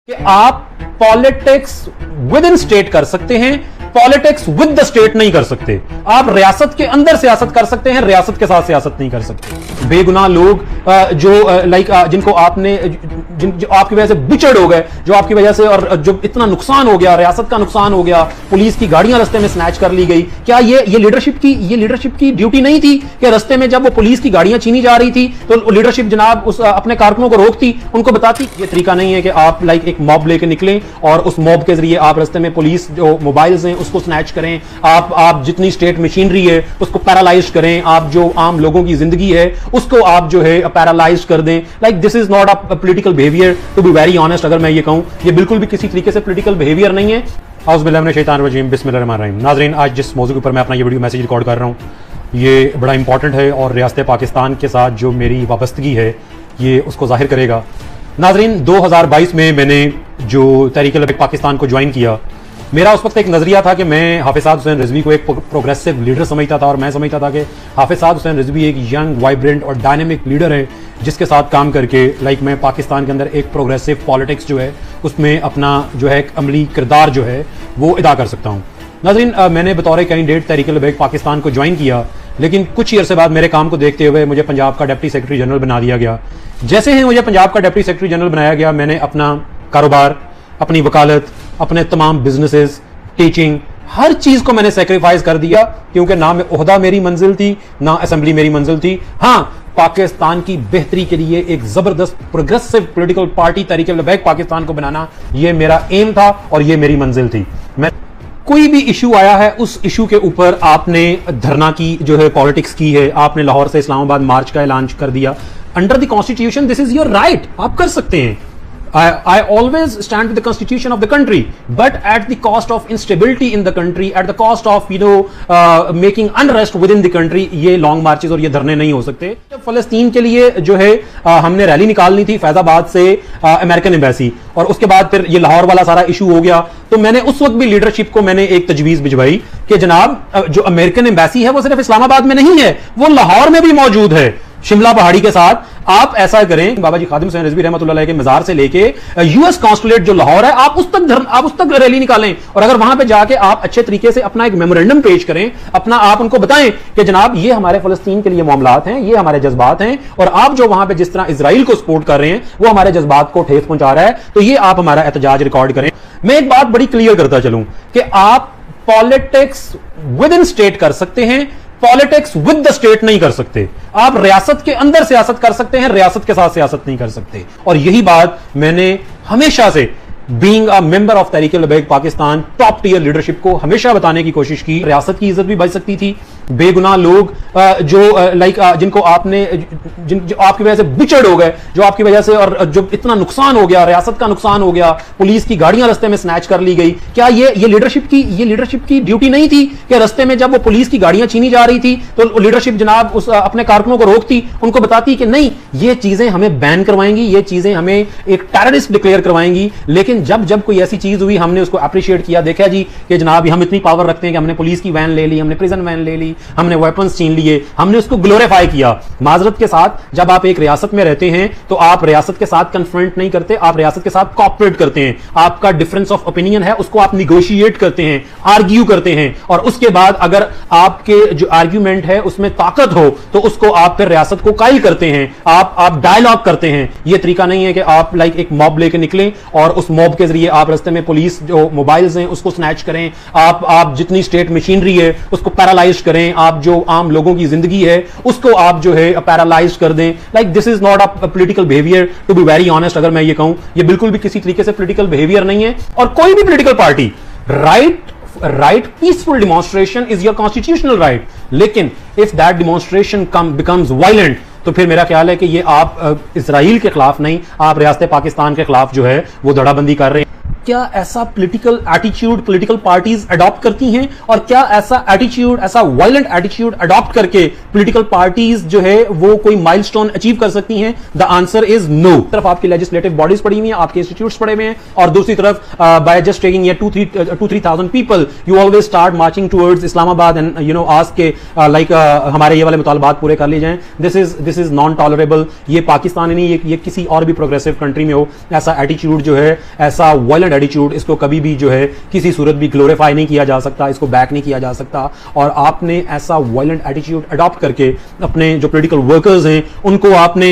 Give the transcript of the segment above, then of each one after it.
कि आप politics with in state कर सकते हैं, पॉलिटिक्स विद द स्टेट नहीं कर सकते। आप रियासत के अंदर सियासत कर सकते हैं, रियासत के साथ सियासत नहीं कर सकते। बेगुनाह लोग जिनको आपने जो आपकी वजह से बिचड़ हो गए, जो आपकी वजह से और जो इतना नुकसान हो गया, रियासत का नुकसान हो गया, पुलिस की गाड़ियां रास्ते में स्नैच कर ली गई। क्या ये लीडरशिप की ड्यूटी नहीं थी कि रास्ते में जब वो पुलिस की गाड़ियां छीनी जा रही थी तो लीडरशिप जनाब उस अपने कारकुनों को रोकती, उनको बताती। ये तरीका नहीं है कि आप एक मॉब लेके निकलें और उस मॉब के जरिए आप रास्ते में पुलिस जो मोबाइल्स हैं उसको स्नैच करें, आप जितनी स्टेट मशीनरी है उसको पैरालाइज करें, आप जो आम लोगों की जिंदगी है उसको आप जो है पैरालाइज कर दें। This is not a political behaviour, to be very honest. अगर मैं ये कहूं, ये बिल्कुल भी किसी तरीके से पॉलिटिकल बिहेवियर नहीं है। औज़ुबिल्लाहिमिनश्शैतानिर्रजीम, बिस्मिल्लाहिर्रहमानिर्रहीम। नाज़रीन, आज जिस मौजू के ऊपर मैं अपना ये वीडियो मैसेज रिकॉर्ड कर रहा हूँ ये बड़ा इंपॉर्टेंट है और रियासत पाकिस्तान के साथ जो मेरी वाबस्तगी है ये उसको जाहिर करेगा। नाज़रीन, 2022 में मैंने जो तहरीक पाकिस्तान को ज्वाइन किया, मेरा उस वक्त एक नजरिया था कि मैं हाफिज साद हुसैन रिजवी को एक प्रोग्रेसिव लीडर समझता था और मैं समझता था कि हाफिज साद हुसैन रिजवी एक यंग, वाइब्रेंट और डायनेमिक लीडर है जिसके साथ काम करके मैं पाकिस्तान के अंदर एक प्रोग्रेसिव पॉलिटिक्स जो है उसमें अपना जो है अमली किरदार जो है वो अदा कर सकता हूँ। नाज़रीन, मैंने बतौर कैंडिडेट तहरीक पाकिस्तान को ज्वाइन किया, लेकिन कुछ ही अरसे बाद मेरे काम को देखते हुए मुझे पंजाब का डिप्टी सेक्रेटरी जनरल बना दिया गया। जैसे ही मुझे पंजाब का डिप्टी सेक्रेटरी जनरल बनाया गया, मैंने अपना कारोबार, अपनी वकालत, अपने तमाम बिजनेसेस, टीचिंग, हर चीज को मैंने सेक्रीफाइस कर दिया, क्योंकि ना ओहदा मेरी मंजिल थी ना असेंबली मेरी मंजिल थी। हाँ, पाकिस्तान की बेहतरी के लिए एक जबरदस्त प्रोग्रेसिव पॉलिटिकल पार्टी तहरीक पाकिस्तान को बनाना ये मेरा एम था और ये मेरी मंजिल थी। मैं कोई भी इशू आया है उस इशू के ऊपर आपने धरना की जो है पॉलिटिक्स की है, आपने लाहौर से इस्लामाबाद मार्च का ऐलान कर दिया। Under the constitution this is your right, आप कर सकते हैं। I always stand with the constitution of the country, but at the cost of instability in the country, at the cost of making unrest within the country। ये long marches और ये धरने नहीं हो सकते। फलस्तीन के लिए जो है हमने रैली निकालनी थी फैजाबाद से अमेरिकन एम्बेसी, और उसके बाद फिर ये लाहौर वाला सारा इशू हो गया। तो मैंने उस वक्त भी लीडरशिप को मैंने एक तजवीज भिजवाई कि जनाब जो अमेरिकन एम्बेसी है वो सिर्फ इस्लामाबाद में नहीं है, वो लाहौर में भी मौजूद है, शिमला पहाड़ी के साथ। आप ऐसा करें, बाबा जी खादिम हुसैन रिजवी रहमतुल्लाह अलैह के मजार से लेके यूएस कॉन्सुलेट जो लाहौर है, आप उस तक रैली निकालें, और अगर वहां पे जाके आप अच्छे तरीके से अपना एक मेमोरेंडम पेश करें, अपना आप उनको बताएं कि जनाब ये हमारे फलस्तीन के लिए मामलात हैं, ये हमारे जज्बात हैं, और आप जो वहां पे जिस तरह इजराइल को सपोर्ट कर रहे हैं वो हमारे जज्बात को ठेस पहुंचा रहा है, तो ये आप हमारा एहतजाज रिकॉर्ड करें। मैं एक बात बड़ी क्लियर करता चलूं कि आप पॉलिटिक्स विद इन स्टेट कर सकते हैं, पॉलिटिक्स विद द स्टेट नहीं कर सकते। आप रियासत के अंदर सियासत कर सकते हैं, रियासत के साथ सियासत नहीं कर सकते। और यही बात मैंने हमेशा से being a member of Tehreek Pakistan top tier leadership को हमेशा बताने की कोशिश की। रियासत की इज्जत भी बच सकती थी। बेगुनाह लोग जिनको आपने जो आपकी वजह से बिचड़ हो गए, जो आपकी वजह से और जो इतना नुकसान हो गया, रियासत का नुकसान हो गया, पुलिस की गाड़ियां रास्ते में स्नैच कर ली गई। क्या ये लीडरशिप की ड्यूटी नहीं थी कि रास्ते में जब वो पुलिस की गाड़ियां छीनी जा रही थी तो लीडरशिप जनाब उस अपने कारकुनों को रोकती, उनको बताती कि नहीं, ये चीजें हमें बैन करवाएंगी, ये चीजें हमें एक टेररिस्ट डिक्लेयर करवाएंगी। लेकिन जब कोई ऐसी चीज हुई हमने उसको अप्रिशिएट किया, देखा जी कि जनाब हम इतनी पावर रखते हैं कि हमने पुलिस की वैन ले ली, हमने प्रिजन वैन ले ली, हमने वेपन्स छीन लिए, हमने उसको ग्लोरीफाई किया। माजरत के साथ जब आप एक रियासत में रहते हैं तो आप रियासत के साथ कन्फ्रंट नहीं करते, आप रियासत के साथ कॉपरेट करते हैं। आपका डिफरेंस ऑफ ओपिनियन है उसको आप निगोशिएट करते हैं, आर्ग्यू करते हैं, और उसके बाद अगर आपके जो आर्ग्यूमेंट है उसमें ताकत हो तो उसको आप फिर रियासत को कायल करते हैं, आप डायलॉग करते हैं। यह तरीका नहीं है कि आप एक मॉब लेके निकलें और उस मॉब के जरिए आप रास्ते में पुलिस जो मोबाइल्स हैं उसको स्नैच करें, आप जितनी स्टेट मशीनरी है उसको पैरालाइज करें, आप जो आम लोगों की जिंदगी है उसको आप जो है पैरालाइज कर दें। This is not a political behaviour, to be very honest. अगर मैं ये कहूं, ये बिल्कुल भी किसी तरीके से पॉलिटिकल बिहेवियर नहीं है। और कोई भी political party right peaceful demonstration is your constitutional right, लेकिन if that demonstration becomes violent तो फिर मेरा ख्याल है कि ये आप इजराइल के खिलाफ नहीं, आप रियासत पाकिस्तान के खिलाफ जो है वो धड़ाबंदी कर रहे हैं। क्या ऐसा political attitude political parties adopt करती हैं, और क्या ऐसा एटीट्यूड, ऐसा वायलेंट एटीट्यूड अडॉप्ट करके पॉलिटिकल पार्टीज जो है वो कोई माइलस्टोन अचीव कर सकती हैं? The answer is no. तरफ आपकी लेजिस्लेटिव बॉडीज पड़ी हुई हैं, आपके इंस्टीट्यूट्स पड़े हुए हैं, और दूसरी तरफ by just taking 2-3,000 people you always start marching towards Islamabad and ask के लाइक हमारे ये वाले मुतालबात पूरे कर लिए जाएं। This is non tolerable. ये पाकिस्तान नहीं, ये किसी और भी प्रोग्रेसिव कंट्री में हो, ऐसा एटीट्यूड जो है, ऐसा वायलेंट एटीट्यूड, इसको कभी भी जो है किसी सूरत भी ग्लोरीफाई नहीं किया जा सकता, इसको बैक नहीं किया जा सकता। और आपने ऐसा वायलेंट एटीट्यूड अडॉप्ट करके अपने जो पॉलिटिकल वर्कर्स हैं उनको आपने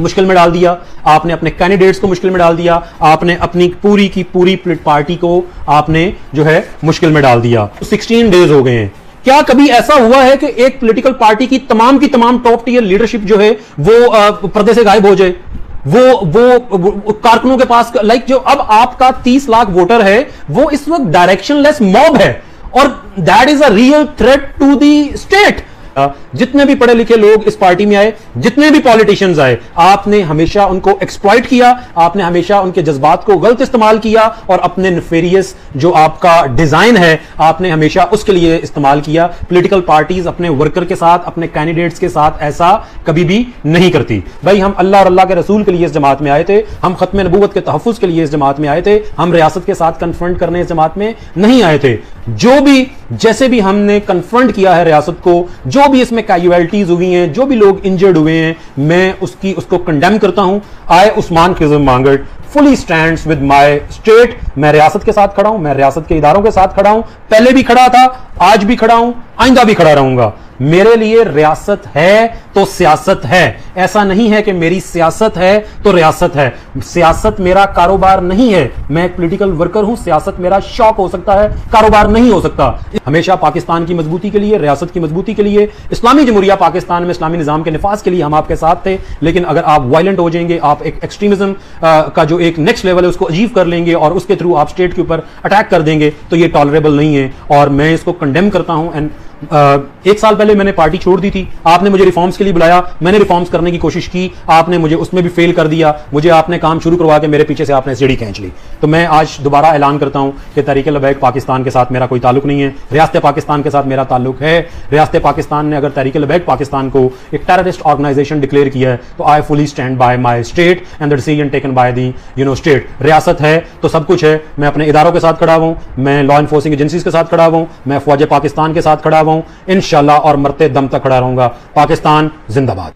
मुश्किल में डाल दिया, आपने अपने कैंडिडेट्स को मुश्किल में डाल दिया, आपने अपनी पूरी की पूरी पार्टी को आपने जो है मुश्किल में डाल दिया। 16 डेज हो गए हैं। क्या कभी ऐसा हुआ है कि एक पॉलिटिकल पार्टी की तमाम टॉप टियर लीडरशिप जो है वो पर्दे से गायब हो जाए? वो कारकुनों के पास लाइक जो अब आपका 30 लाख वोटर है वो इस वक्त डायरेक्शनलेस मॉब है, और that is a real threat to the state. जितने भी पढ़े लिखे लोग इस पार्टी में आए, जितने भी पॉलिटिशियंस आए, आपने हमेशा उनको एक्सप्लॉइट किया, आपने हमेशा उनके जज्बात को गलत इस्तेमाल किया, और अपने नेफेरियस जो आपका डिजाइन है आपने हमेशा उसके लिए इस्तेमाल किया। पॉलिटिकल पार्टीज अपने वर्कर के साथ, अपने कैंडिडेट्स के साथ ऐसा कभी भी नहीं करती। भाई हम अल्लाह और अल्लाह के रसूल के लिए इस जमात में आए थे, हम खत्म नबूवत के तहफ्फुज के लिए इस जमात में आए थे, हम रियासत के साथ कन्फ्रंट करने इस जमात में नहीं आए थे। जो भी जैसे भी हमने कन्फ्रंट किया है रियासत को, जो भी इसमें कैजुअलिटीज हुई हैं, जो भी लोग इंजर्ड हुए हैं, मैं उसको कंडेम करता हूं। आई Usman खिज़म Mangat fully stands with my state। मैं रियासत के साथ खड़ा हूं, मैं रियासत के इदारों के साथ खड़ा हूं, पहले भी खड़ा था, आज भी खड़ा हूं, आइंदा भी खड़ा रहूंगा। मेरे लिए रियासत है तो सियासत है, ऐसा नहीं है कि मेरी सियासत है तो रियासत है। सियासत मेरा कारोबार नहीं है, मैं एक पॉलिटिकल वर्कर हूं, सियासत मेरा शौक हो सकता है, कारोबार नहीं हो सकता। हमेशा पाकिस्तान की मजबूती के लिए, रियासत की मजबूती के लिए, इस्लामी जमहूरिया पाकिस्तान में इस्लामी निजाम के निफाज के लिए हम आपके साथ थे। लेकिन अगर आप वायलेंट हो जाएंगे, आप एक एक्सट्रीमिज्म का जो एक नेक्स्ट लेवल है उसको अचीव कर लेंगे और उसके थ्रू आप स्टेट के ऊपर अटैक कर देंगे, तो ये टॉलरेबल नहीं है, और मैं इसको कंडेम करता हूं। एंड 1 साल पहले मैंने पार्टी छोड़ दी थी, आपने मुझे रिफॉर्म्स के लिए बुलाया, मैंने रिफॉर्म्स करने की कोशिश की, आपने मुझे उसमें भी फेल कर दिया, मुझे आपने काम शुरू करवा के मेरे पीछे से आपने सीढ़ी खींच ली। तो मैं आज दोबारा ऐलान करता हूं कि तहरीक लबैक पाकिस्तान के साथ मेरा कोई ताल्लुक नहीं है, रियासत पाकिस्तान के साथ मेरा ताल्लुक है। रियासत पाकिस्तान ने अगर तहरीक लबैक पाकिस्तान को एक टेररिस्ट ऑर्गेनाइजेशन डिक्लेयर किया है तो I fully stand by my state and the decision taken by the state. रियासत है तो सब कुछ है, मैं अपने इदारों के साथ खड़ा हूं, मैं लॉ एनफोर्सिंग एजेंसीज के साथ खड़ा हूं, मैं फौज पाकिस्तान के साथ खड़ा हूं, इंशाल्लाह, और मरते दम तक खड़ा रहूंगा। पाकिस्तान जिंदाबाद।